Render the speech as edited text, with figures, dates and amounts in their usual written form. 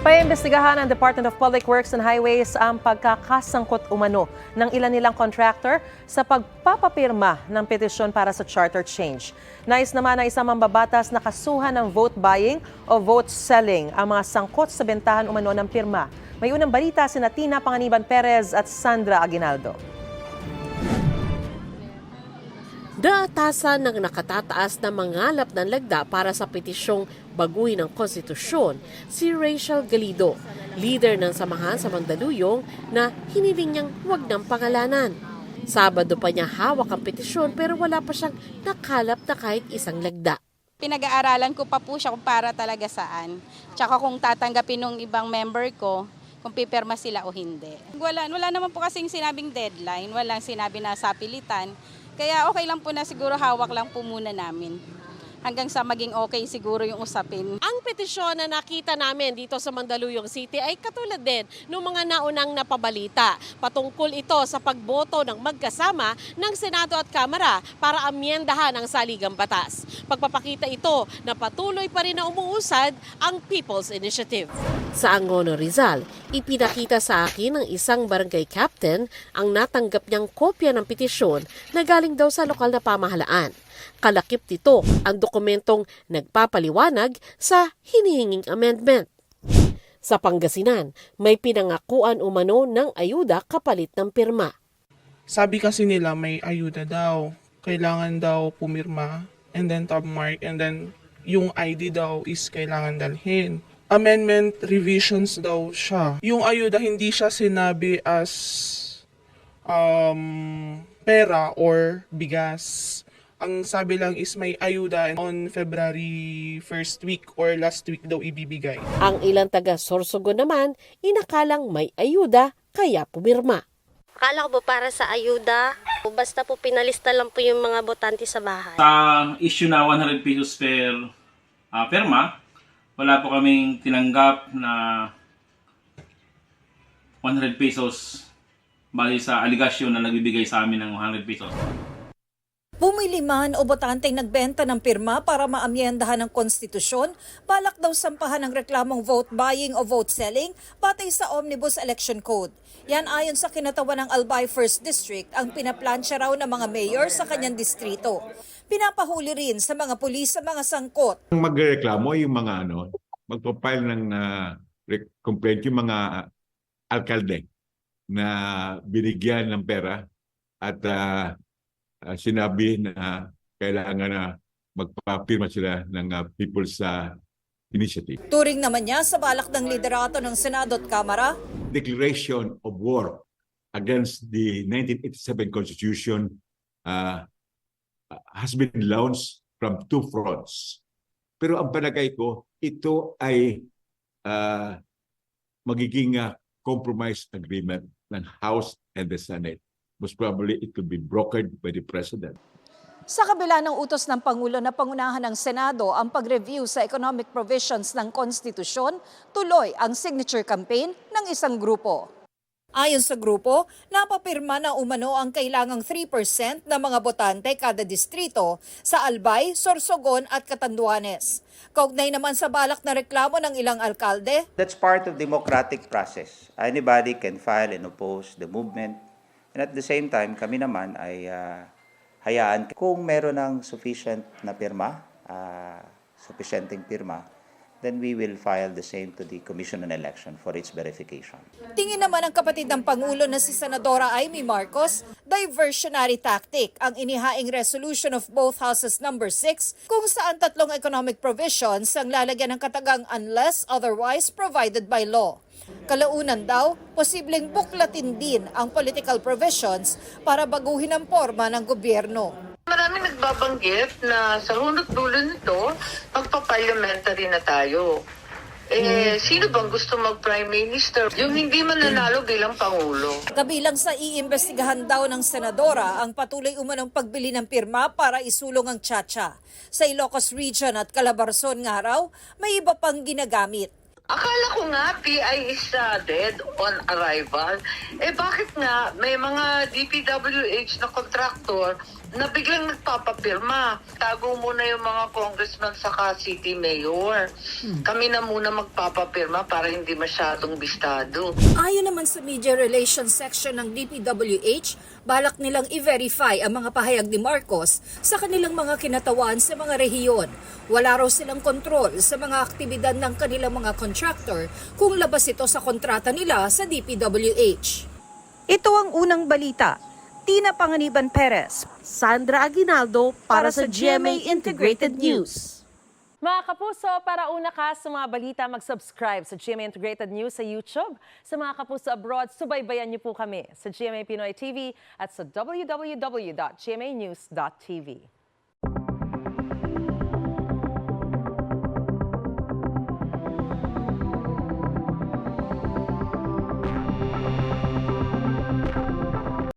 Paimbestigahan ng Department of Public Works and Highways ang pagkakasangkot umano ng ilan nilang contractor sa pagpapapirma ng petisyon para sa charter change. Nais naman ng isang mambabatas na kasuhan ng vote buying o vote selling ang mga sangkot sa bentahan umano ng pirma. May unang balita sina Tina Panganiban Perez at Sandra Aguinaldo. Naatasan ng nakatataas na mangalap ng lagda para sa petisyong baguhin ng konstitusyon si Rachel Galido, leader ng samahan sa Mandaluyong na hiniling niyang huwag ng pangalanan. Sabado pa niya hawak ang petisyon pero wala pa siyang nakalap na kahit isang lagda. Pinag-aaralan ko pa po siya kung para talaga saan. Tsaka kung tatanggapin ng ibang member ko, kung pipirma sila o hindi. Wala naman po kasing sinabing deadline, walang sinabi na sapilitan. Kaya okay lang po na siguro hawak lang po muna namin. Hanggang sa maging okay siguro yung usapin. Ang petisyon na nakita namin dito sa Mandaluyong City ay katulad din ng mga naunang napabalita. Patungkol ito sa pagboto ng magkasama ng Senado at Kamara para amyendahan ang saligang batas. Pagpapakita ito na patuloy pa rin na umuusad ang People's Initiative. Sa Angono, Rizal, ipinakita sa akin ng isang barangay captain ang natanggap niyang kopya ng petisyon na galing daw sa lokal na pamahalaan. Kalakip nito ang dokumentong nagpapaliwanag sa hinihinging amendment. Sa Pangasinan, may pinangakuan umano ng ayuda kapalit ng pirma. Sabi kasi nila may ayuda daw. Kailangan daw pumirma and then top mark and then yung ID daw is kailangan dalhin. Amendment revisions daw siya. Yung ayuda hindi siya sinabi as pera or bigas. Ang sabi lang is may ayuda on February 1st week or last week daw ibibigay. Ang ilang taga Sorsogon naman, inakalang may ayuda kaya pumirma. Akala ko po para sa ayuda, basta po pinalista lang po yung mga botante sa bahay. Sa issue na 100 pesos per perma, wala po kaming tinanggap na 100 pesos bali sa aligasyon na nagbibigay sa amin ng 100 pesos. Bumili man o botanteng nagbenta ng pirma para maamyendahan ng konstitusyon, balak daw sampahan ng reklamong vote buying o vote selling batay sa Omnibus Election Code. Yan ayon sa kinatawan ng Albay 1st District ang pinaplansya raw ng mga mayor sa kanyang distrito. Pinapahuli rin sa mga pulis sa mga sangkot. Magreklamo yung mga magpapile ng complaint yung mga alkalde na binigyan ng pera at sinabi na kailangan na magpapirma sila ng People's Initiative. Turing naman niya sa balak ng liderato ng Senado at Kamara. Declaration of war against the 1987 Constitution has been launched from two fronts. Pero ang palagay ko, ito ay magiging compromise agreement ng House and the Senate. Most probably it could be brokered by the President. Sa kabila ng utos ng Pangulo na pangunahan ng Senado ang pag-review sa economic provisions ng konstitusyon, tuloy ang signature campaign ng isang grupo. Ayon sa grupo, napapirma na umano ang kailangang 3% ng mga botante kada distrito sa Albay, Sorsogon at Catanduanes. Kaugnay naman sa balak na reklamo ng ilang alkalde. That's part of democratic process. Anybody can file and oppose the movement. And at the same time, kami naman ay hayaan kung meron ng sufficient na pirma, sufficienting pirma, then we will file the same to the Commission on Election for its verification. Tingin naman ng kapatid ng Pangulo na si Senadora Amy Marcos, diversionary tactic ang inihaing resolution of both houses number 6 kung saan tatlong economic provisions ang lalagyan ng katagang unless otherwise provided by law. Kalaunan daw, posibleng buklatin din ang political provisions para baguhin ang forma ng gobyerno. Maraming nagbabanggit na sa hunot dulo nito, magpa-parliamentary na tayo. Sino bang gusto mag-prime minister? Yung hindi mananalo bilang pangulo. Kabilang sa iimbestigahan daw ng senadora ang patuloy umanong pagbili ng pirma para isulong ang Chacha. Sa Ilocos Region at Calabarzon nga raw, may iba pang ginagamit. Akala ko nga PI is dead on arrival. Bakit nga may mga DPWH na kontraktor na biglang nagpapapirma. Tago muna yung mga congressman saka city mayor. Kami na muna magpapapirma para hindi masyadong bistado. Ayon naman sa Media Relations Section ng DPWH, balak nilang i-verify ang mga pahayag ni Marcos sa kanilang mga kinatawan sa mga rehiyon. Wala raw silang kontrol sa mga aktibidad ng kanilang mga contractor kung labas ito sa kontrata nila sa DPWH. Ito ang unang balita. Tina Panganiban Perez, Sandra Aguinaldo para sa GMA Integrated News. Mga kapuso, para una ka sa mga balita, mag-subscribe sa GMA Integrated News sa YouTube. Sa mga kapuso abroad, subaybayan niyo po kami sa GMA Pinoy TV at sa www.gmanews.tv.